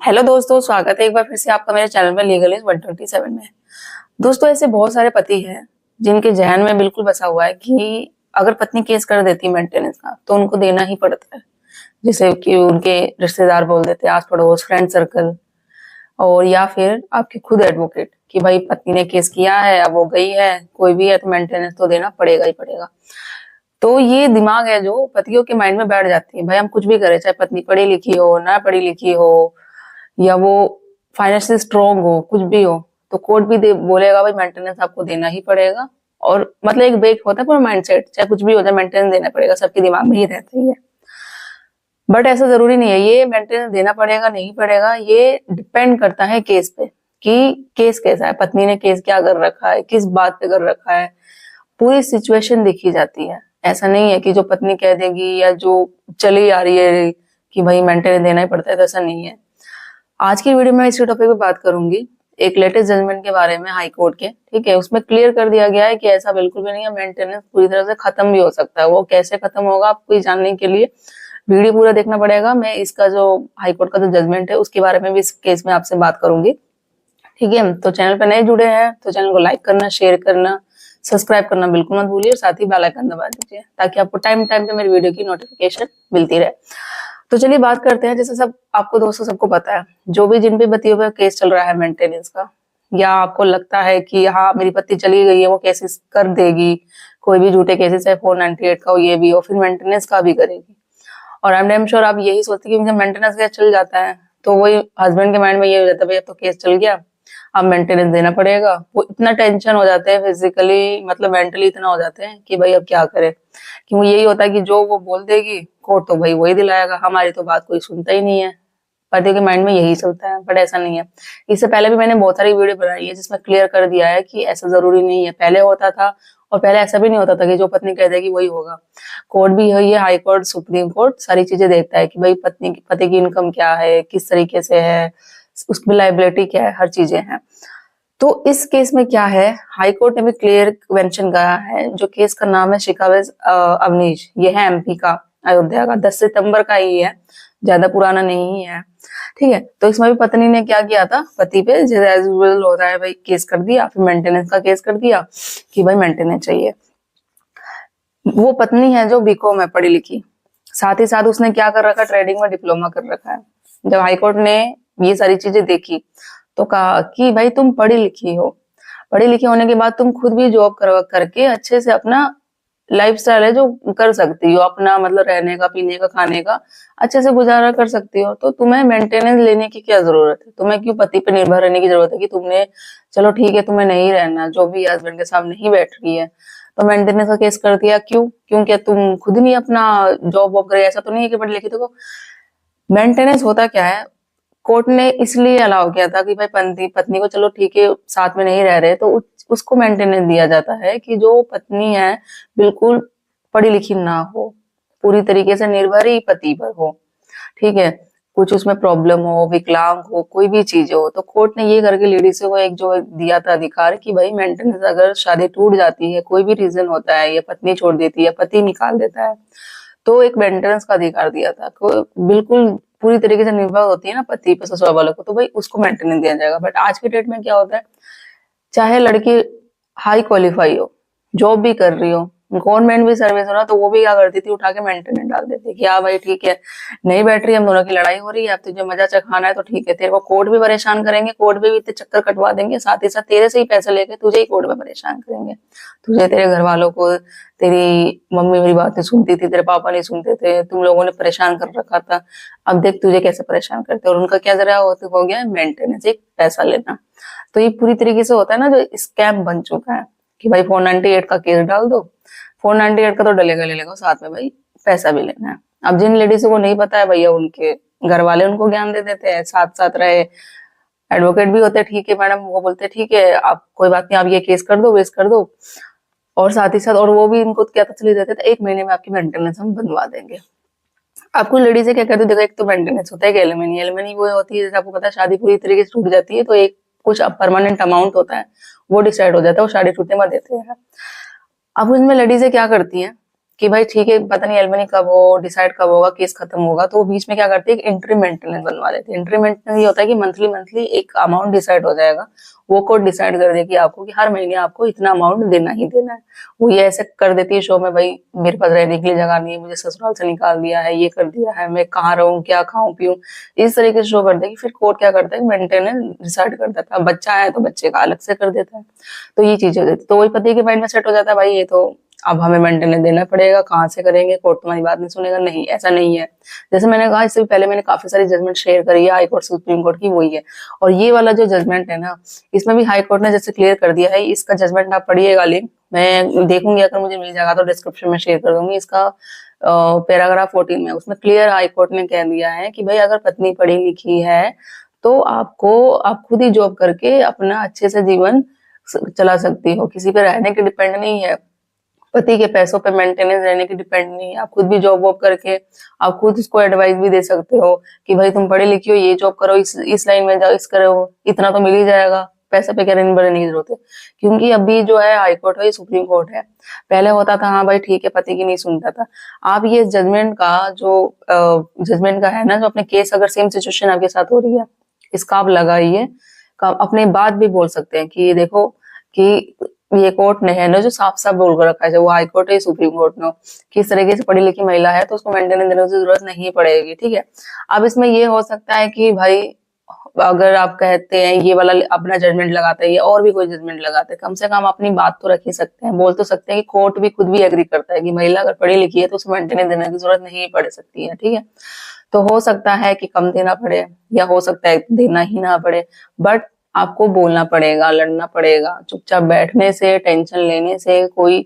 Hello दोस्तों, स्वागत है एक बार फिर से आपका मेरे चैनल में लीगल इज 127 में। दोस्तों, ऐसे बहुत सारे पति हैं जिनके जहन में बिल्कुल बसा हुआ है कि अगर पत्नी केस कर देती है मेंटेनेंस का तो उनको देना ही पड़ता है। जैसे कि उनके रिश्तेदार बोल देते हैं, आस पड़ोस, फ्रेंड सर्कल, और या फिर आपके खुद एडवोकेट कि भाई पत्नी ने केस किया है, अब वो गई है, कोई भी है तो मेंटेनेंस तो देना पड़ेगा ही पड़ेगा। तो ये दिमाग है जो पतियों के माइंड में बैठ जाती है। भाई हम कुछ भी करें, चाहे पत्नी पढ़ी लिखी हो, ना पढ़ी लिखी हो, या वो फाइनेंशियल स्ट्रोंग हो, कुछ भी हो, तो कोर्ट भी बोलेगा भाई मेंटेनेंस आपको देना ही पड़ेगा। और मतलब एक बेक होता है पूरा माइंडसेट, चाहे कुछ भी हो जाए मेंटेनेंस देना पड़ेगा, सबके दिमाग में ही रहता ही है। बट ऐसा जरूरी नहीं है। ये मेंटेनेंस देना पड़ेगा नहीं पड़ेगा ये डिपेंड करता है केस पे कि केस कैसा है, पत्नी ने केस क्या कर रखा है, किस बात पे कर रखा है, पूरी सिचुएशन देखी जाती है। ऐसा नहीं है कि जो पत्नी कह देगी या जो चली आ रही है कि भाई मेंटेनेंस देना ही पड़ता है, तो ऐसा नहीं है। आज की वीडियो में इसी टॉपिक पे बात करूंगी, एक लेटेस्ट जजमेंट के बारे में हाई कोर्ट के। ठीक है, उसमें क्लियर कर दिया गया है कि ऐसा बिल्कुल भी नहीं है, मेंटेनेंस पूरी तरह से खत्म भी हो सकता है। वो कैसे खत्म होगा आपको जानने के लिए वीडियो पूरा देखना पड़ेगा। मैं इसका जो हाई कोर्ट का जो जजमेंट है उसके बारे में भी इस केस में आपसे बात करूंगी। ठीक है, तो चैनल पर नए जुड़े हैं तो चैनल को लाइक करना, शेयर करना, सब्सक्राइब करना बिल्कुल मत भूलिए, और साथ ही बेल आइकन दबा दीजिए ताकि आपको टाइम टाइम पे मेरी वीडियो की नोटिफिकेशन मिलती रहे। तो चलिए बात करते हैं। जैसे सब आपको दोस्तों सबको पता है, जो भी जिन भी पतियों पे केस चल रहा है मेंटेनेंस का, या आपको लगता है कि हाँ मेरी पति चली गई है, वो केसेस कर देगी, कोई भी झूठे केसेस है 498 का हो, ये भी हो, फिर मेंटेनेंस का भी करेगी। और आई एम श्योर आप यही सोचते हैं कि जब मेंटेनेंस केस चल जाता है तो वही हस्बैंड के माइंड में ये हो जाता है भाई अब तो केस चल गया, अब मेंटेनेंस देना पड़ेगा। वो इतना टेंशन हो जाते हैं, फिजिकली मतलब मेंटली इतना हो जाते हैं कि भाई अब क्या करें। क्योंकि यही होता है कि जो वो बोल देगी कोर्ट तो भाई वही दिलाएगा, हमारी तो बात कोई सुनता ही नहीं है। पति के माइंड में यही चलता है, बट ऐसा नहीं है। इससे पहले भी मैंने बहुत सारी वीडियो बनाई है जिसमें क्लियर कर दिया है कि ऐसा जरूरी नहीं है। पहले होता था, और पहले ऐसा भी नहीं होता था कि जो पत्नी कह देगी वही होगा। कोर्ट भी है, ये हाई कोर्ट, सुप्रीम कोर्ट सारी चीजें देखता है कि भाई पति की इनकम क्या है, किस तरीके से है, उसकी लाइबिलिटी क्या है, हर चीजें हैं। तो इस केस में क्या है, हाई कोर्ट ने भी क्लियर मेंशन करा है। जो केस का नाम है शिकावेज अवनीश, ये है एमपी का, अयोध्या का, 10 सितंबर का ही है, ज्यादा पुराना नहीं है। ठीक है, तो इसमें भी पत्नी ने क्या किया था, पति पे जैसे एज यूजुअल होता है भाई केस कर दिया, फिर मेंटेनेंस का केस कर दिया कि भाई मेंटेनेंस चाहिए। वो पत्नी है जो बीकॉम है, पढ़ी लिखी, साथ ही साथ उसने क्या कर रखा, ट्रेडिंग में डिप्लोमा कर रखा है। जब हाईकोर्ट ने ये सारी चीजें देखी तो कहा कि भाई तुम पढ़ी लिखी हो, पढ़ी लिखी होने के बाद तुम खुद भी जॉब करके अच्छे से अपना लाइफस्टाइल है जो कर सकती हो, अपना मतलब रहने का, पीने का, खाने का अच्छे से गुजारा कर सकती हो। तो तुम्हें मेंटेनेंस लेने की क्या जरूरत है, तुम्हें क्यों पति पे निर्भर रहने की जरूरत है कि तुमने, चलो ठीक है तुम्हें नहीं रहना, जो भी हस्बैंड के सामने ही बैठ रही है, तो मेंटेनेंस का केस कर दिया। क्यों क्यों क्या तुम खुद नहीं अपना जॉब वॉब करे? ऐसा तो नहीं है कि पढ़ी लिखी। देखो मेंटेनेंस होता क्या है, कोर्ट ने इसलिए अलाउ किया था कि भाई पति पत्नी को, चलो ठीक है साथ में नहीं रह रहे तो उसको मेंटेनेंस दिया जाता है कि जो पत्नी है बिल्कुल पढ़ी लिखी ना हो, पूरी तरीके से निर्भर ही पति पर हो। ठीक है, कुछ उसमें प्रॉब्लम हो, विकलांग हो, कोई भी चीज हो, तो कोर्ट ने ये करके लेडीज को एक जो दिया था अधिकार कि भाई मेंटेनेंस अगर शादी टूट जाती है, कोई भी रीजन होता है, या पत्नी छोड़ देती है, पति निकाल देता है, तो एक मेंटेनेंस का अधिकार दिया था। बिल्कुल पूरी तरीके से निर्भर होती है ना पति पे, ससुराल वालों को, तो भाई उसको मेंटेनेंस दिया जाएगा। बट आज के डेट में क्या होता है, चाहे लड़की हाई क्वालिफाई हो, जॉब भी कर रही हो, गवर्नमेंट भी सर्विस हो ना, तो वो भी क्या करती थी, उठा के मेंटेनेंस डाल देती कि हाँ भाई ठीक है, नहीं बैठ रही, हम दोनों की लड़ाई हो रही है, अब तुझे मजा चखाना है तो ठीक है, तेरे को कोर्ट भी परेशान करेंगे, कोर्ट भी इतने चक्कर कटवा देंगे, साथ ही साथ तेरे से ही पैसे लेके तुझे ही कोर्ट में परेशान करेंगे। तुझे, तेरे घर वालों को, तेरी मम्मी मेरी बात नहीं सुनती थी, तेरे पापा नहीं सुनते थे, तुम लोगों ने परेशान कर रखा था, अब देख तुझे कैसे परेशान करते। और उनका क्या जरा हो गया मेंटेनेंस, एक पैसा लेना। तो ये पूरी तरीके से होता है ना, जो स्कैम बन चुका है कि भाई 498 का केस डाल दो, 498 का तो डलेगा ले लेगा, साथ में भाई पैसा भी लेना है। अब जिन लेडीजों को नहीं पता है भैया, उनके घर वाले उनको ज्ञान दे देते हैं, साथ साथ रहे एडवोकेट भी होते हैं, ठीक है मैडम, वो बोलते हैं ठीक है आप कोई बात नहीं, आप ये केस कर दो, वेस्ट कर दो, और साथ ही साथ, और वो भी इनको क्या तसल्ली देते थे, 1 महीने में आपकी मेंटेनेंस हम बनवा देंगे। आपको लेडीज क्या कहते हैं, देखो एक तो मेंटेनेंस होता है, एक एलिमनी। एलिमनी वो होती है, जैसे आपको पता है शादी पूरी तरीके से टूट जाती है तो एक कुछ परमानेंट अमाउंट होता है, वो डिसाइड हो जाता है, वो शादी टूटने में देते हैं। अब उसमें लेडीजें क्या करती हैं, कि भाई ठीक है, पता नहीं एलिमनी कब हो, डिसाइड कब होगा, केस खत्म होगा, तो वो बीच में क्या करते हैं, इंट्री मेंटेनेंस बनवा लेते हैं। इंट्री मेंटेनेंस ये होता है कि मंथली मंथली एक अमाउंट डिसाइड हो जाएगा, वो कोर्ट डिसाइड कर देगी आपको कि हर महीने आपको इतना अमाउंट देना ही देना है। वो ये ऐसे कर देती है शो में, भाई मेरे पास रहने के लिए जगह नहीं है, मुझे ससुराल से निकाल दिया है, ये कर दिया है, मैं कहाँ रहूं, क्या खाऊं पीऊं, इस तरीके से शो कर देगी। फिर कोर्ट क्या करता है, मेंटेनेंस डिसाइड कर देता है। बच्चा है तो बच्चे का अलग से कर देता है। तो ये चीजें हो जाती, तो वही पति के माइंड में सेट हो जाता है, भाई ये तो अब हमें मेंटेनेंस देना पड़ेगा, कहाँ से करेंगे, कोर्ट तुम्हारी बात नहीं सुनेगा। नहीं, ऐसा नहीं है। जैसे मैंने कहा, इससे पहले मैंने काफी सारी जजमेंट शेयर करी है हाई कोर्ट सुप्रीम कोर्ट की, वही है। और ये वाला जो जजमेंट है ना, इसमें भी हाई कोर्ट ने जैसे क्लियर कर दिया है। इसका जजमेंट आप पढ़िएगा, लिंक मैं देखूंगी, अगर मुझे मिल जाएगा तो डिस्क्रिप्शन में शेयर कर दूंगी। इसका पैराग्राफ 14 में, उसमें क्लियर हाई कोर्ट ने कह दिया है कि भाई अगर पत्नी पढ़ी लिखी है तो आप खुद ही जॉब करके अपना अच्छे से जीवन चला सकती हो, किसी पे रहने के डिपेंड नहीं है, पति के पैसों पे मेंटेनेंस रहने की डिपेंड नहीं है। आप खुद भी जॉब वॉब करके आप खुद उसको एडवाइस भी दे सकते हो कि भाई तुम पढ़े लिखी हो, ये जॉब करो, इस लाइन में जाओ, इस करो, इतना तो मिल ही जाएगा, पैसे पे क्या रहने बड़े नहीं जरूरत है। क्योंकि अभी जो है हाई कोर्ट है, ये सुप्रीम कोर्ट है। पहले होता था हाँ भाई ठीक है, पति की नहीं सुनता था। आप ये जजमेंट का जो जजमेंट का है ना, जो अपने केस अगर सेम सिचुएशन आपके साथ हो रही है, इसका आप लगाइए, अपने बात भी बोल सकते हैं कि ये देखो कि ये कोर्ट ने है ना जो साफ साफ बोल कर रखा है, वो हाई कोर्ट है, सुप्रीम कोर्ट ने, कि इस तरीके से पढ़ी लिखी महिला है तो उसको मेंटेनेंस देने की जरूरत नहीं पड़ेगी। ठीक है। अब इसमें ये हो सकता है कि भाई अगर आप कहते हैं ये वाला अपना जजमेंट लगाता है, ये और भी कोई जजमेंट लगाते हैं, कम से कम अपनी बात तो रख ही सकते हैं, बोल तो सकते हैं कि कोर्ट भी खुद भी एग्री करता है कि महिला अगर पढ़ी लिखी है तो उसको मेंटेनेंस देने की जरूरत नहीं पड़ सकती है। ठीक है। तो हो सकता है कि कम देना पड़े, या हो सकता है देना ही ना पड़े, बट आपको बोलना पड़ेगा, लड़ना पड़ेगा। चुपचाप बैठने से, टेंशन लेने से कोई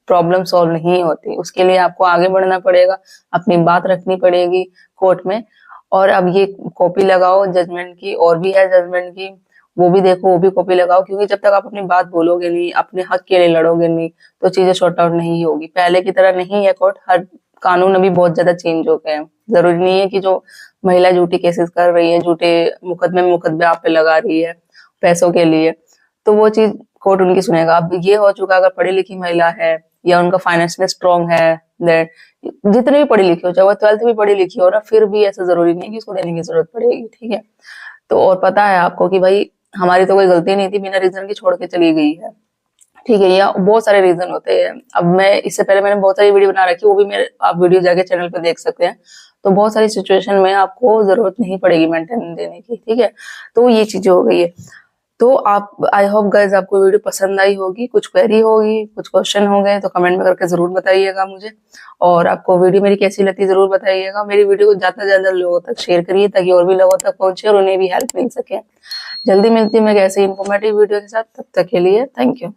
प्रॉब्लम सॉल्व नहीं होती। उसके लिए आपको आगे बढ़ना पड़ेगा, अपनी बात रखनी पड़ेगी कोर्ट में। और अब ये कॉपी लगाओ जजमेंट की, और भी है जजमेंट की, वो भी देखो, वो भी कॉपी लगाओ, क्योंकि जब तक आप अपनी बात बोलोगे नहीं, अपने हक के लिए लड़ोगे नहीं, तो चीजें सॉर्ट आउट नहीं होगी। पहले की तरह नहीं है कोर्ट, हर कानून अभी बहुत ज्यादा चेंज हो गए हैं। जरूरी नहीं है कि जो महिला झूठी केसेस कर रही है, झूठे मुकदमे आप पे लगा रही है पैसों के लिए, तो वो चीज कोर्ट उनकी सुनेगा। अब ये हो चुका, अगर पढ़ी लिखी महिला है या उनका फाइनेंशियल स्ट्रांग है, जितने भी पढ़ी लिखी हो, चाहे वो 12th भी पढ़ी लिखी हो ना, फिर भी ऐसा जरूरी नहीं कि उसको देने की जरूरत पड़ेगी। ठीक है। तो और पता है आपको कि भाई हमारी तो कोई गलती नहीं थी, बिना रीजन की छोड़ के चली गई है। ठीक है। या बहुत सारे रीजन होते हैं। अब मैं इससे पहले मैंने बहुत सारी वीडियो बना रखी है, वो भी मेरे आप वीडियो जाके चैनल पे देख सकते हैं। तो बहुत सारी सिचुएशन में आपको जरूरत नहीं पड़ेगी मेंटेनेंस देने की। ठीक है। तो ये चीजें हो गई है। तो आप, आई होप गाइज आपको वीडियो पसंद आई होगी, कुछ क्वेरी होगी, कुछ क्वेश्चन हो गए तो कमेंट में करके जरूर बताइएगा मुझे। और आपको वीडियो मेरी कैसी लगती है जरूर बताइएगा। मेरी वीडियो को ज्यादा से ज्यादा लोगों तक शेयर करिए, ताकि और भी लोगों तक पहुंचे और उन्हें भी हेल्प मिल सके। जल्दी मिलती है मैं ऐसे इन्फॉर्मेटिव वीडियो के साथ, तब तक के लिए थैंक यू।